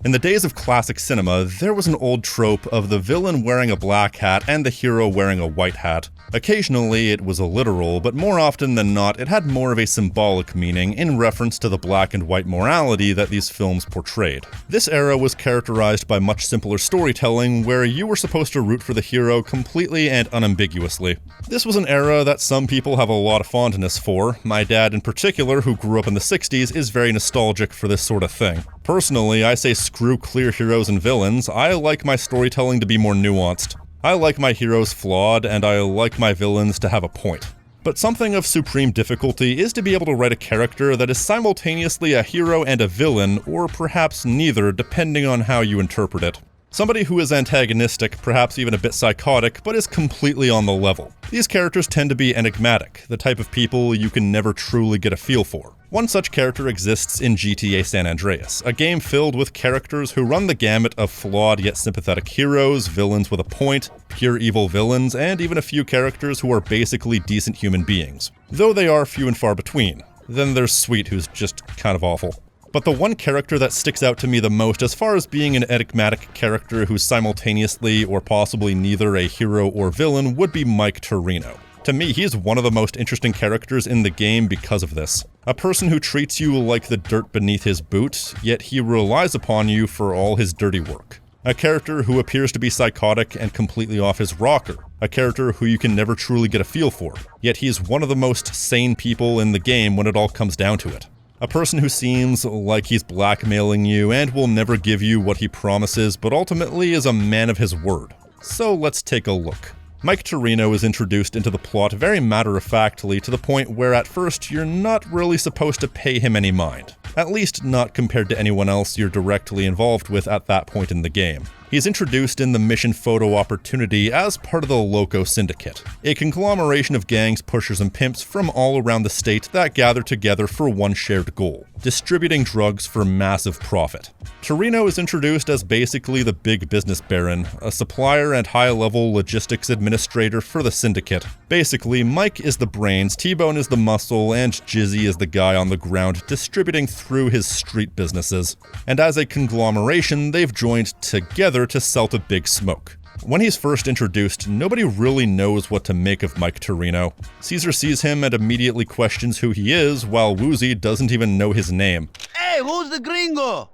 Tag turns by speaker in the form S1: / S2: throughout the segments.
S1: In the days of classic cinema, there was an old trope of the villain wearing a black hat and the hero wearing a white hat. Occasionally it was a literal, but more often than not it had more of a symbolic meaning in reference to the black and white morality that these films portrayed. This era was characterized by much simpler storytelling where you were supposed to root for the hero completely and unambiguously. This was an era that some people have a lot of fondness for. My dad in particular, who grew up in the 60s, is very nostalgic for this sort of thing. Personally, I say screw clear heroes and villains. I like my storytelling to be more nuanced. I like my heroes flawed, and I like my villains to have a point. But something of supreme difficulty is to be able to write a character that is simultaneously a hero and a villain, or perhaps neither, depending on how you interpret it. Somebody who is antagonistic, perhaps even a bit psychotic, but is completely on the level. These characters tend to be enigmatic, the type of people you can never truly get a feel for. One such character exists in GTA San Andreas, a game filled with characters who run the gamut of flawed yet sympathetic heroes, villains with a point, pure evil villains, and even a few characters who are basically decent human beings. Though they are few and far between. Then there's Sweet, who's just kind of awful. But the one character that sticks out to me the most as far as being an enigmatic character who's simultaneously or possibly neither a hero or villain would be Mike Toreno. To me, he is one of the most interesting characters in the game because of this. A person who treats you like the dirt beneath his boot, yet he relies upon you for all his dirty work. A character who appears to be psychotic and completely off his rocker. A character who you can never truly get a feel for, yet he is one of the most sane people in the game when it all comes down to it. A person who seems like he's blackmailing you and will never give you what he promises, but ultimately is a man of his word. So let's take a look. Mike Toreno is introduced into the plot very matter-of-factly to the point where at first you're not really supposed to pay him any mind. At least not compared to anyone else you're directly involved with at that point in the game. He's introduced in the mission photo opportunity as part of the Loco Syndicate, a conglomeration of gangs, pushers, and pimps from all around the state that gather together for one shared goal: distributing drugs for massive profit. Toreno is introduced as basically the big business baron, a supplier and high-level logistics administrator for the Syndicate. Basically, Mike is the brains, T-Bone is the muscle, and Jizzy is the guy on the ground distributing through his street businesses. And as a conglomeration, they've joined together to sell to Big Smoke. When he's first introduced, nobody really knows what to make of Mike Toreno. Caesar sees him and immediately questions who he is, while Woozy doesn't even know his name.
S2: Hey, who's the gringo?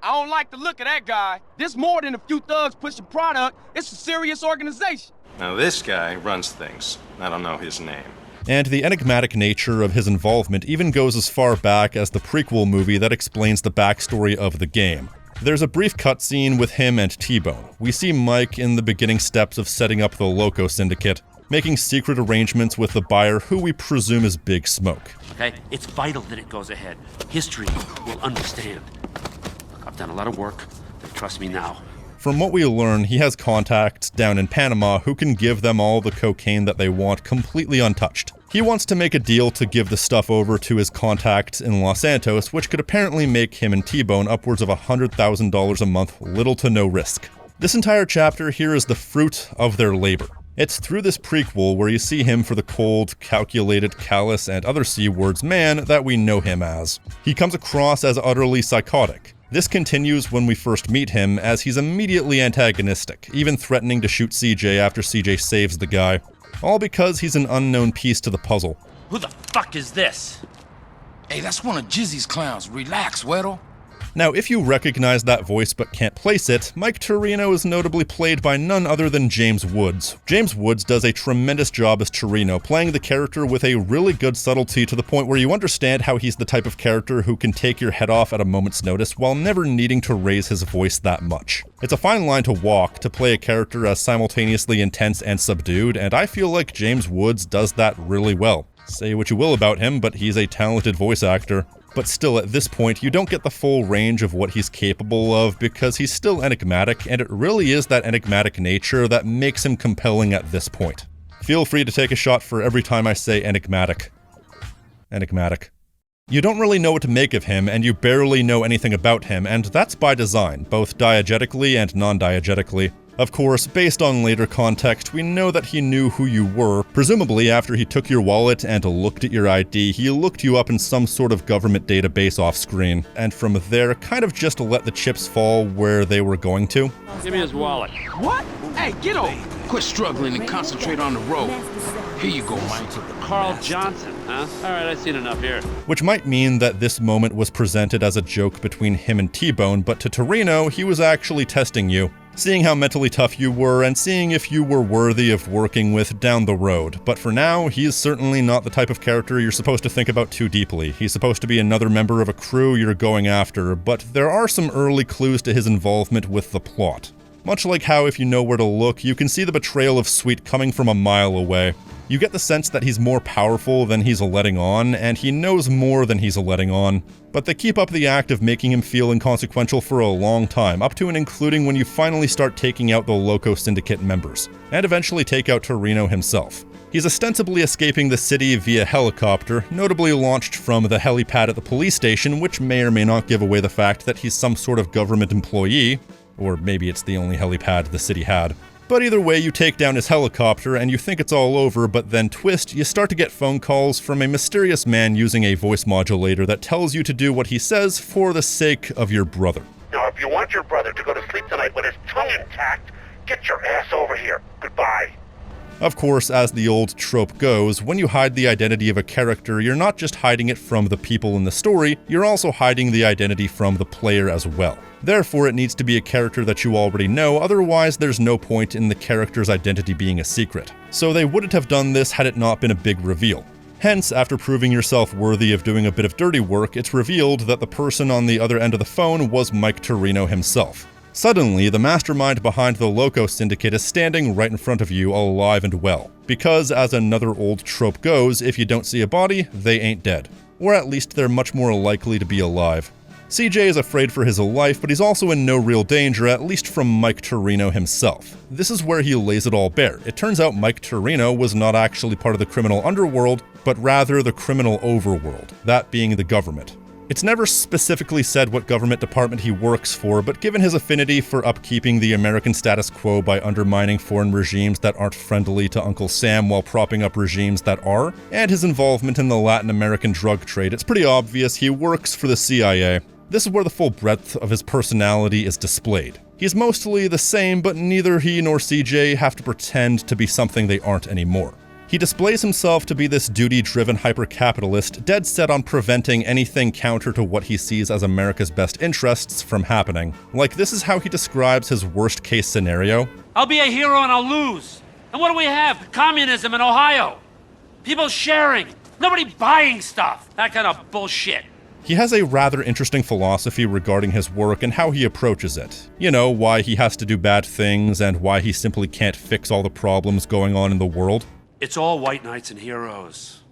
S3: I don't like the look of that guy. This more than a few thugs pushing product. It's a serious organization.
S4: Now this guy runs things. I don't know his name.
S1: And the enigmatic nature of his involvement even goes as far back as the prequel movie that explains the backstory of the game. There's a brief cutscene with him and T-Bone. We see Mike in the beginning steps of setting up the Loco Syndicate, making secret arrangements with the buyer who we presume is Big Smoke.
S5: Okay, it's vital that it goes ahead. History will understand. Look, I've done a lot of work, but trust me now.
S1: From what we learn, he has contacts down in Panama who can give them all the cocaine that they want completely untouched. He wants to make a deal to give the stuff over to his contacts in Los Santos, which could apparently make him and T-Bone upwards of $100,000 a month, little to no risk. This entire chapter here is the fruit of their labor. It's through this prequel where you see him for the cold, calculated, callous, and other C-words man that we know him as. He comes across as utterly psychotic. This continues when we first meet him, as he's immediately antagonistic, even threatening to shoot CJ after CJ saves the guy. All because he's an unknown piece to the puzzle.
S5: Who the fuck is this?
S2: Hey, that's one of Jizzy's clowns. Relax, Weddle.
S1: Now, if you recognize that voice but can't place it, Mike Toreno is notably played by none other than James Woods. James Woods does a tremendous job as Toreno, playing the character with a really good subtlety to the point where you understand how he's the type of character who can take your head off at a moment's notice while never needing to raise his voice that much. It's a fine line to walk to play a character as simultaneously intense and subdued, and I feel like James Woods does that really well. Say what you will about him, but he's a talented voice actor. But still, at this point, you don't get the full range of what he's capable of because he's still enigmatic, and it really is that enigmatic nature that makes him compelling at this point. Feel free to take a shot for every time I say enigmatic. Enigmatic. You don't really know what to make of him, and you barely know anything about him, and that's by design, both diegetically and non-diegetically. Of course, based on later context, we know that he knew who you were. Presumably, after he took your wallet and looked at your ID, he looked you up in some sort of government database off-screen, and from there, kind of just let the chips fall where they were going to.
S5: Give me his wallet.
S3: What? Hey, get over.
S2: Quit struggling and concentrate on the road. Here you go, Mike.
S5: Carl Johnson, huh? All right, I've seen enough here.
S1: Which might mean that this moment was presented as a joke between him and T-Bone, but to Toreno, he was actually testing you, seeing how mentally tough you were and seeing if you were worthy of working with down the road. But for now, he is certainly not the type of character you're supposed to think about too deeply. He's supposed to be another member of a crew you're going after, but there are some early clues to his involvement with the plot. Much like how if you know where to look, you can see the betrayal of Sweet coming from a mile away. You get the sense that he's more powerful than he's letting on, and he knows more than he's letting on. But they keep up the act of making him feel inconsequential for a long time, up to and including when you finally start taking out the Loco Syndicate members, and eventually take out Toreno himself. He's ostensibly escaping the city via helicopter, notably launched from the helipad at the police station, which may or may not give away the fact that he's some sort of government employee, or maybe it's the only helipad the city had. But either way, you take down his helicopter and you think it's all over, but then twist, you start to get phone calls from a mysterious man using a voice modulator that tells you to do what he says for the sake of your brother.
S6: Now, if you want your brother to go to sleep tonight with his tongue intact, get your ass over here. Goodbye.
S1: Of course, as the old trope goes, when you hide the identity of a character, you're not just hiding it from the people in the story, you're also hiding the identity from the player as well. Therefore, it needs to be a character that you already know, otherwise there's no point in the character's identity being a secret. So they wouldn't have done this had it not been a big reveal. Hence, after proving yourself worthy of doing a bit of dirty work, it's revealed that the person on the other end of the phone was Mike Toreno himself. Suddenly, the mastermind behind the Loco Syndicate is standing right in front of you, alive and well. Because, as another old trope goes, if you don't see a body, they ain't dead. Or at least they're much more likely to be alive. CJ is afraid for his life, but he's also in no real danger, at least from Mike Toreno himself. This is where he lays it all bare. It turns out Mike Toreno was not actually part of the criminal underworld, but rather the criminal overworld, that being the government. It's never specifically said what government department he works for, but given his affinity for upkeeping the American status quo by undermining foreign regimes that aren't friendly to Uncle Sam while propping up regimes that are, and his involvement in the Latin American drug trade, it's pretty obvious he works for the CIA. This is where the full breadth of his personality is displayed. He's mostly the same, but neither he nor CJ have to pretend to be something they aren't anymore. He displays himself to be this duty-driven hyper-capitalist, dead set on preventing anything counter to what he sees as America's best interests from happening. Like, this is how he describes his worst-case scenario.
S5: I'll be a hero and I'll lose. And what do we have? Communism in Ohio. People sharing. Nobody buying stuff. That kind of bullshit.
S1: He has a rather interesting philosophy regarding his work and how he approaches it. You know, why he has to do bad things and why he simply can't fix all the problems going on in the world.
S5: It's all white knights and heroes.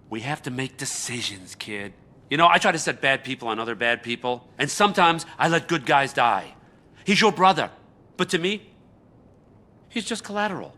S5: We have to make decisions, kid. You know, I try to set bad people on other bad people, and sometimes I let good guys die. He's your brother, but to me, he's just collateral.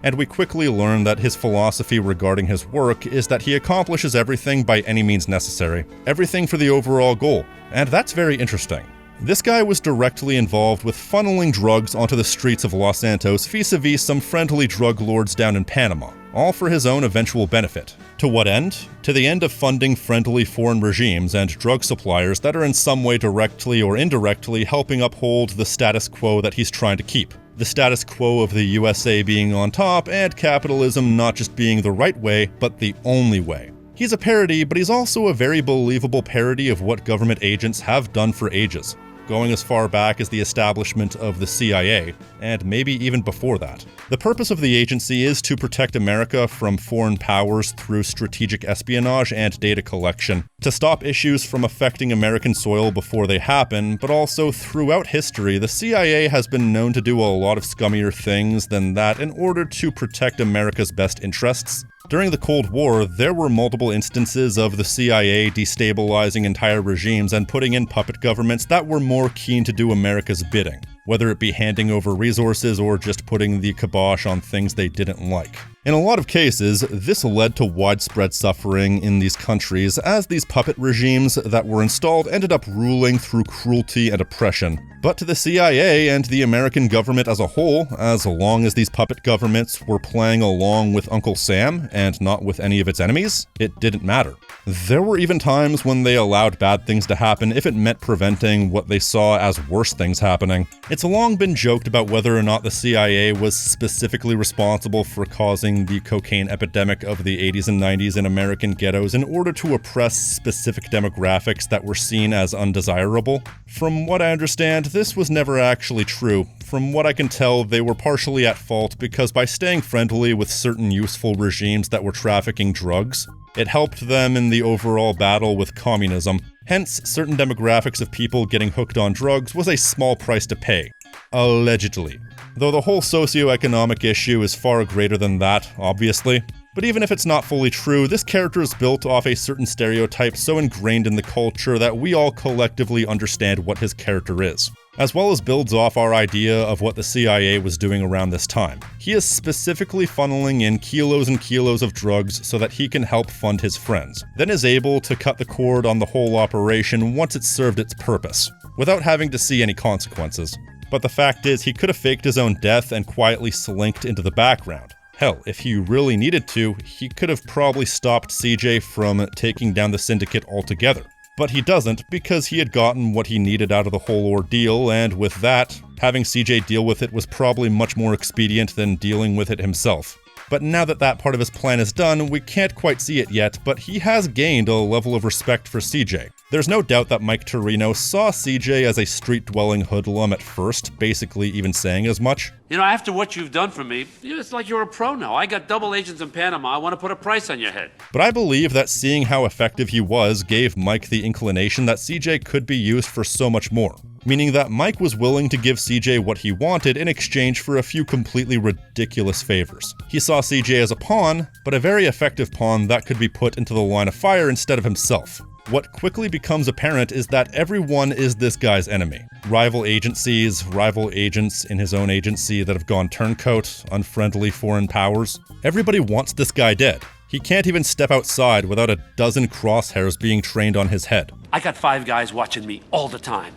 S1: And we quickly learn that his philosophy regarding his work is that he accomplishes everything by any means necessary. Everything for the overall goal. And that's very interesting. This guy was directly involved with funneling drugs onto the streets of Los Santos vis-a-vis some friendly drug lords down in Panama, all for his own eventual benefit. To what end? To the end of funding friendly foreign regimes and drug suppliers that are in some way directly or indirectly helping uphold the status quo that he's trying to keep. The status quo of the USA being on top and capitalism not just being the right way, but the only way. He's a parody, but he's also a very believable parody of what government agents have done for ages, going as far back as the establishment of the CIA, and maybe even before that. The purpose of the agency is to protect America from foreign powers through strategic espionage and data collection, to stop issues from affecting American soil before they happen, but also throughout history, the CIA has been known to do a lot of scummier things than that in order to protect America's best interests. During the Cold War, there were multiple instances of the CIA destabilizing entire regimes and putting in puppet governments that were more keen to do America's bidding, whether it be handing over resources or just putting the kibosh on things they didn't like. In a lot of cases, this led to widespread suffering in these countries as these puppet regimes that were installed ended up ruling through cruelty and oppression. But to the CIA and the American government as a whole, as long as these puppet governments were playing along with Uncle Sam and not with any of its enemies, it didn't matter. There were even times when they allowed bad things to happen if it meant preventing what they saw as worse things happening. It's long been joked about whether or not the CIA was specifically responsible for causing the cocaine epidemic of the 80s and 90s in American ghettos in order to oppress specific demographics that were seen as undesirable. From what I understand, this was never actually true. From what I can tell, they were partially at fault because by staying friendly with certain useful regimes that were trafficking drugs, it helped them in the overall battle with communism. Hence, certain demographics of people getting hooked on drugs was a small price to pay. Allegedly. Though the whole socioeconomic issue is far greater than that, obviously. But even if it's not fully true, this character is built off a certain stereotype so ingrained in the culture that we all collectively understand what his character is, as well as builds off our idea of what the CIA was doing around this time. He is specifically funneling in kilos and kilos of drugs so that he can help fund his friends, then is able to cut the cord on the whole operation once it's served its purpose, without having to see any consequences. But the fact is, he could have faked his own death and quietly slinked into the background. Hell, if he really needed to, he could have probably stopped CJ from taking down the syndicate altogether. But he doesn't because he had gotten what he needed out of the whole ordeal, and with that, having CJ deal with it was probably much more expedient than dealing with it himself. But now that that part of his plan is done, we can't quite see it yet, but he has gained a level of respect for CJ. There's no doubt that Mike Toreno saw CJ as a street-dwelling hoodlum at first, basically even saying as much.
S5: You know, after what you've done for me, it's like you're a pro now. I got double agents in Panama. I want to put a price on your head.
S1: But I believe that seeing how effective he was gave Mike the inclination that CJ could be used for so much more. Meaning that Mike was willing to give CJ what he wanted in exchange for a few completely ridiculous favors. He saw CJ as a pawn, but a very effective pawn that could be put into the line of fire instead of himself. What quickly becomes apparent is that everyone is this guy's enemy. Rival agencies, rival agents in his own agency that have gone turncoat, unfriendly foreign powers. Everybody wants this guy dead. He can't even step outside without a dozen crosshairs being trained on his head.
S5: I got 5 guys watching me all the time.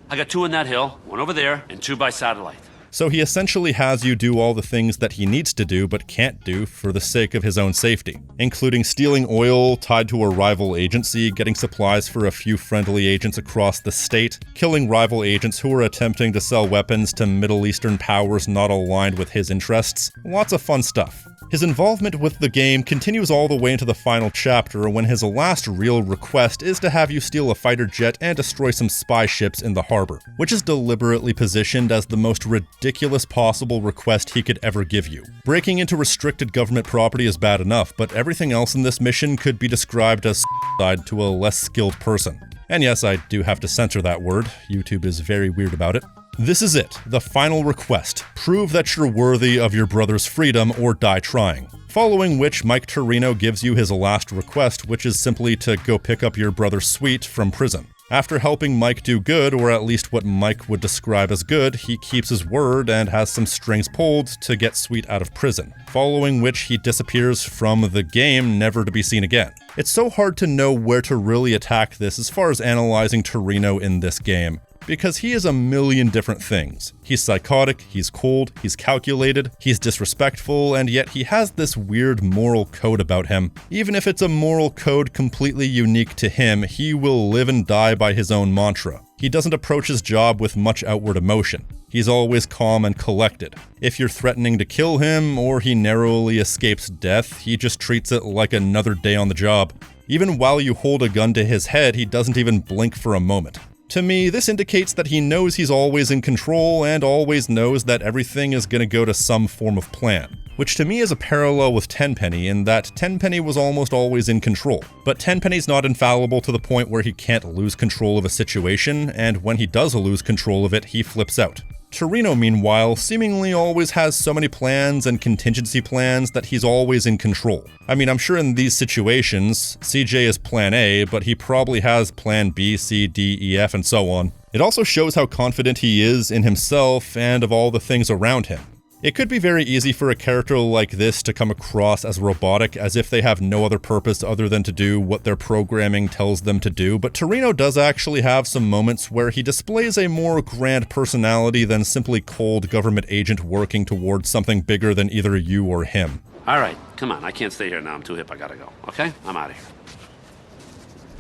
S5: I got 2 in that hill, 1 over there, and 2 by satellite.
S1: So he essentially has you do all the things that he needs to do but can't do for the sake of his own safety, including stealing oil tied to a rival agency, getting supplies for a few friendly agents across the state, killing rival agents who are attempting to sell weapons to Middle Eastern powers not aligned with his interests. Lots of fun stuff. His involvement with the game continues all the way into the final chapter when his last real request is to have you steal a fighter jet and destroy some spy ships in the harbor, which is deliberately positioned as the most ridiculous possible request he could ever give you. Breaking into restricted government property is bad enough, but everything else in this mission could be described as suicide to a less skilled person. And yes, I do have to censor that word. YouTube is very weird about it. This is it, the final request. Prove that you're worthy of your brother's freedom or die trying. Following which, Mike Toreno gives you his last request, which is simply to go pick up your brother's suite from prison. After helping Mike do good, or at least what Mike would describe as good, he keeps his word and has some strings pulled to get Sweet out of prison, following which he disappears from the game, never to be seen again. It's so hard to know where to really attack this as far as analyzing Toreno in this game, because he is a million different things. He's psychotic, he's cold, he's calculated, he's disrespectful, and yet he has this weird moral code about him. Even if it's a moral code completely unique to him, he will live and die by his own mantra. He doesn't approach his job with much outward emotion. He's always calm and collected. If you're threatening to kill him, or he narrowly escapes death, he just treats it like another day on the job. Even while you hold a gun to his head, he doesn't even blink for a moment. To me, this indicates that he knows he's always in control and always knows that everything is going to go to some form of plan. Which to me is a parallel with Tenpenny in that Tenpenny was almost always in control. But Tenpenny's not infallible to the point where he can't lose control of a situation, and when he does lose control of it, he flips out. Toreno, meanwhile, seemingly always has so many plans and contingency plans that he's always in control. I mean, I'm sure in these situations, CJ is plan A, but he probably has plan B, C, D, E, F, and so on. It also shows how confident he is in himself and of all the things around him. It could be very easy for a character like this to come across as robotic, as if they have no other purpose other than to do what their programming tells them to do, but Toreno does actually have some moments where he displays a more grand personality than simply cold government agent working towards something bigger than either you or him.
S5: All right, come on, I can't stay here now, I'm too hip, I gotta go, okay? I'm out of here.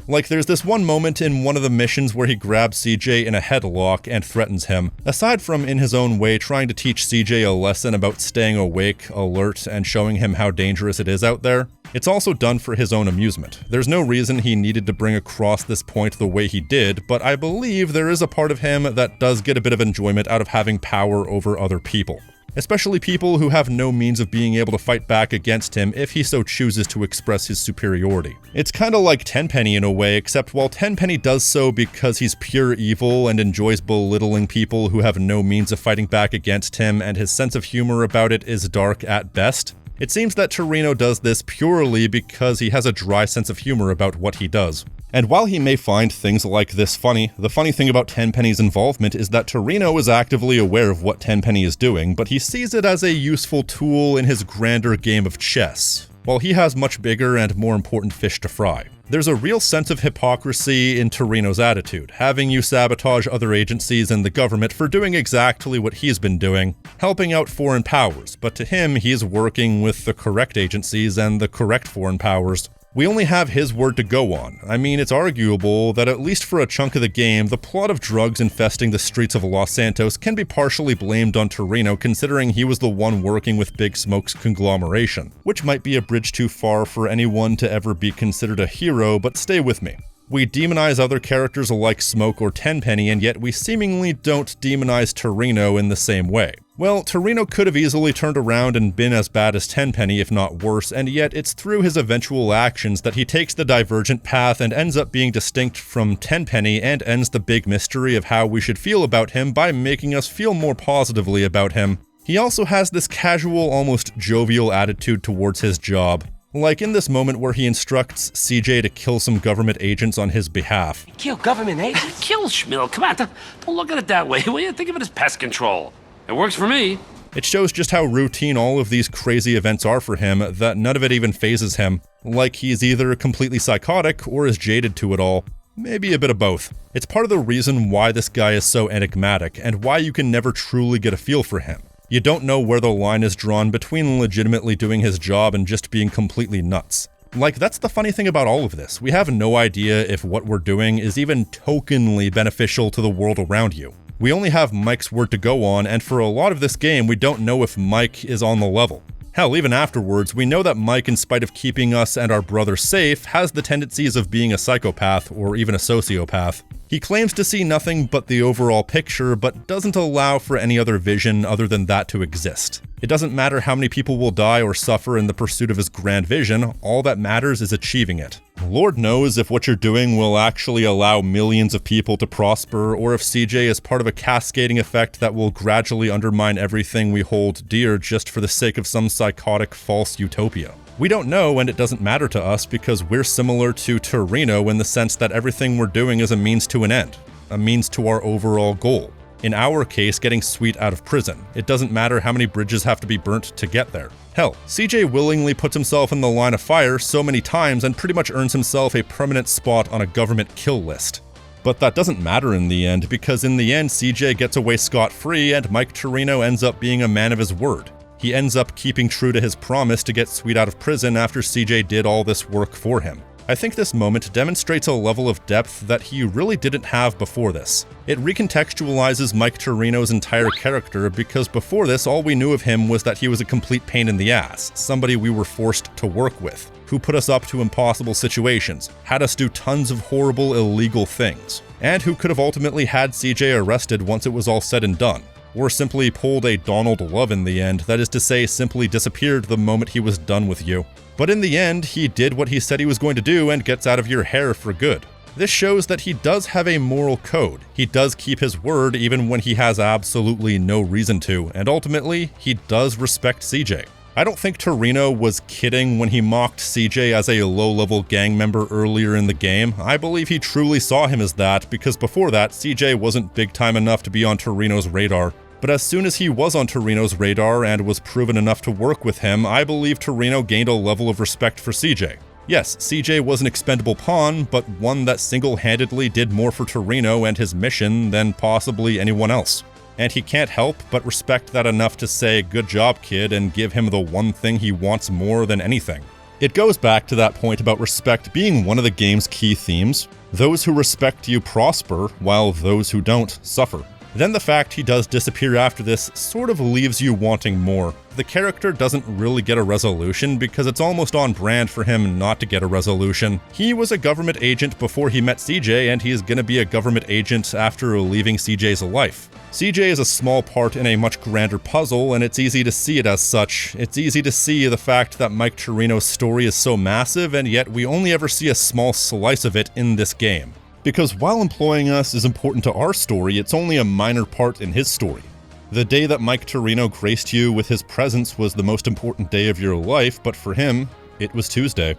S1: Like, there's this one moment in one of the missions where he grabs CJ in a headlock and threatens him. Aside from, in his own way, trying to teach CJ a lesson about staying awake, alert, and showing him how dangerous it is out there, it's also done for his own amusement. There's no reason he needed to bring across this point the way he did, but I believe there is a part of him that does get a bit of enjoyment out of having power over other people. Especially people who have no means of being able to fight back against him if he so chooses to express his superiority. It's kinda like Tenpenny in a way, except while Tenpenny does so because he's pure evil and enjoys belittling people who have no means of fighting back against him, and his sense of humor about it is dark at best, it seems that Toreno does this purely because he has a dry sense of humor about what he does. And while he may find things like this funny, the funny thing about Tenpenny's involvement is that Toreno is actively aware of what Tenpenny is doing, but he sees it as a useful tool in his grander game of chess, while he has much bigger and more important fish to fry. There's a real sense of hypocrisy in Toreno's attitude, having you sabotage other agencies and the government for doing exactly what he's been doing, helping out foreign powers, but to him, he's working with the correct agencies and the correct foreign powers. We only have his word to go on. I mean, it's arguable that at least for a chunk of the game, the plot of drugs infesting the streets of Los Santos can be partially blamed on Toreno, considering he was the one working with Big Smoke's conglomeration, which might be a bridge too far for anyone to ever be considered a hero, but stay with me. We demonize other characters like Smoke or Tenpenny, and yet we seemingly don't demonize Toreno in the same way. Well, Toreno could have easily turned around and been as bad as Tenpenny, if not worse, and yet it's through his eventual actions that he takes the divergent path and ends up being distinct from Tenpenny and ends the big mystery of how we should feel about him by making us feel more positively about him. He also has this casual, almost jovial attitude towards his job. Like in this moment where he instructs CJ to kill some government agents on his behalf.
S7: Kill government agents?
S5: Kill Schmill, come on, don't look at it that way, will you? Think of it as pest control. It works for me.
S1: It shows just how routine all of these crazy events are for him, that none of it even phases him. Like he's either completely psychotic or is jaded to it all. Maybe a bit of both. It's part of the reason why this guy is so enigmatic, and why you can never truly get a feel for him. You don't know where the line is drawn between legitimately doing his job and just being completely nuts. Like, that's the funny thing about all of this. We have no idea if what we're doing is even tokenly beneficial to the world around you. We only have Mike's word to go on, and for a lot of this game, we don't know if Mike is on the level. Hell, even afterwards, we know that Mike, in spite of keeping us and our brother safe, has the tendencies of being a psychopath or even a sociopath. He claims to see nothing but the overall picture, but doesn't allow for any other vision other than that to exist. It doesn't matter how many people will die or suffer in the pursuit of his grand vision, all that matters is achieving it. Lord knows if what you're doing will actually allow millions of people to prosper, or if CJ is part of a cascading effect that will gradually undermine everything we hold dear just for the sake of some psychotic false utopia. We don't know, and it doesn't matter to us because we're similar to Toreno in the sense that everything we're doing is a means to an end, a means to our overall goal. In our case, getting Sweet out of prison. It doesn't matter how many bridges have to be burnt to get there. Hell, CJ willingly puts himself in the line of fire so many times and pretty much earns himself a permanent spot on a government kill list. But that doesn't matter in the end, because in the end CJ gets away scot-free and Mike Toreno ends up being a man of his word. He ends up keeping true to his promise to get Sweet out of prison after CJ did all this work for him. I think this moment demonstrates a level of depth that he really didn't have before this. It recontextualizes Mike Toreno's entire character, because before this all we knew of him was that he was a complete pain in the ass, somebody we were forced to work with, who put us up to impossible situations, had us do tons of horrible illegal things, and who could have ultimately had CJ arrested once it was all said and done. Or simply pulled a Donald Love in the end, that is to say, simply disappeared the moment he was done with you. But in the end, he did what he said he was going to do and gets out of your hair for good. This shows that he does have a moral code. He does keep his word even when he has absolutely no reason to, and ultimately, he does respect CJ. I don't think Toreno was kidding when he mocked CJ as a low-level gang member earlier in the game. I believe he truly saw him as that, because before that, CJ wasn't big time enough to be on Toreno's radar. But as soon as he was on Toreno's radar and was proven enough to work with him, I believe Toreno gained a level of respect for CJ. Yes, CJ was an expendable pawn, but one that single-handedly did more for Toreno and his mission than possibly anyone else. And he can't help but respect that enough to say, "Good job, kid," and give him the one thing he wants more than anything. It goes back to that point about respect being one of the game's key themes. Those who respect you prosper, while those who don't suffer. Then the fact he does disappear after this sort of leaves you wanting more. The character doesn't really get a resolution because it's almost on brand for him not to get a resolution. He was a government agent before he met CJ, and he's gonna be a government agent after leaving CJ's life. CJ is a small part in a much grander puzzle, and it's easy to see it as such. It's easy to see the fact that Mike Toreno's story is so massive, and yet we only ever see a small slice of it in this game. Because while employing us is important to our story, it's only a minor part in his story. The day that Mike Toreno graced you with his presence was the most important day of your life, but for him, it was Tuesday.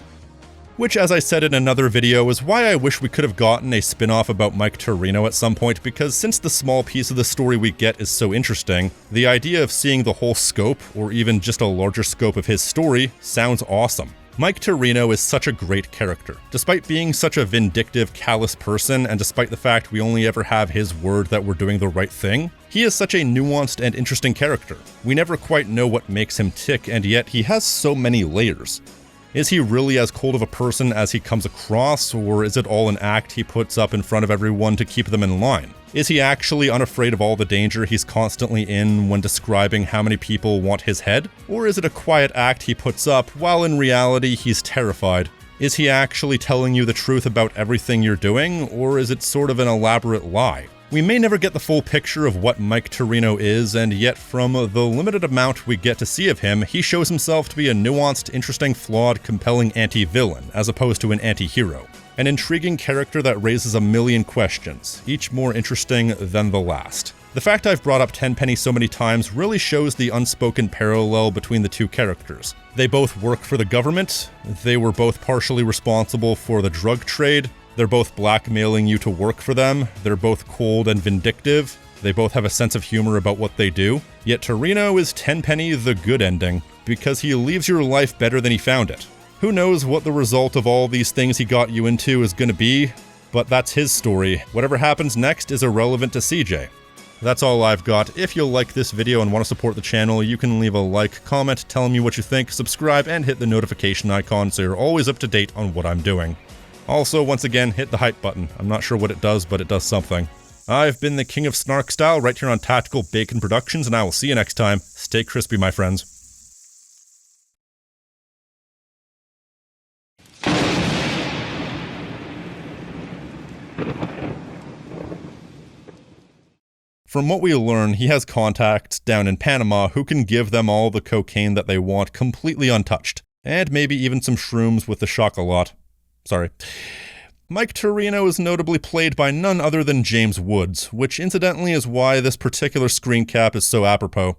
S1: Which, as I said in another video, is why I wish we could have gotten a spin-off about Mike Toreno at some point, because since the small piece of the story we get is so interesting, the idea of seeing the whole scope, or even just a larger scope of his story, sounds awesome. Mike Toreno is such a great character. Despite being such a vindictive, callous person, and despite the fact we only ever have his word that we're doing the right thing, he is such a nuanced and interesting character. We never quite know what makes him tick, and yet he has so many layers. Is he really as cold of a person as he comes across, or is it all an act he puts up in front of everyone to keep them in line? Is he actually unafraid of all the danger he's constantly in when describing how many people want his head? Or is it a quiet act he puts up while in reality he's terrified? Is he actually telling you the truth about everything you're doing, or is it sort of an elaborate lie? We may never get the full picture of what Mike Toreno is, and yet from the limited amount we get to see of him, he shows himself to be a nuanced, interesting, flawed, compelling anti-villain, as opposed to an anti-hero. An intriguing character that raises a million questions, each more interesting than the last. The fact I've brought up Tenpenny so many times really shows the unspoken parallel between the two characters. They both work for the government, they were both partially responsible for the drug trade, they're both blackmailing you to work for them, they're both cold and vindictive, they both have a sense of humor about what they do. Yet Toreno is Tenpenny the good ending, because he leaves your life better than he found it. Who knows what the result of all these things he got you into is gonna be, but that's his story. Whatever happens next is irrelevant to CJ. That's all I've got. If you like this video and want to support the channel, you can leave a like, comment, tell me what you think, subscribe, and hit the notification icon so you're always up to date on what I'm doing. Also, once again, hit the hype button. I'm not sure what it does, but it does something. I've been the King of Snark Style right here on Tactical Bacon Productions, and I will see you next time. Stay crispy, my friends. From what we learn, he has contacts down in Panama who can give them all the cocaine that they want completely untouched. And maybe even some shrooms with the chocolat. Sorry. Mike Toreno is notably played by none other than James Woods, which incidentally is why this particular screen cap is so apropos.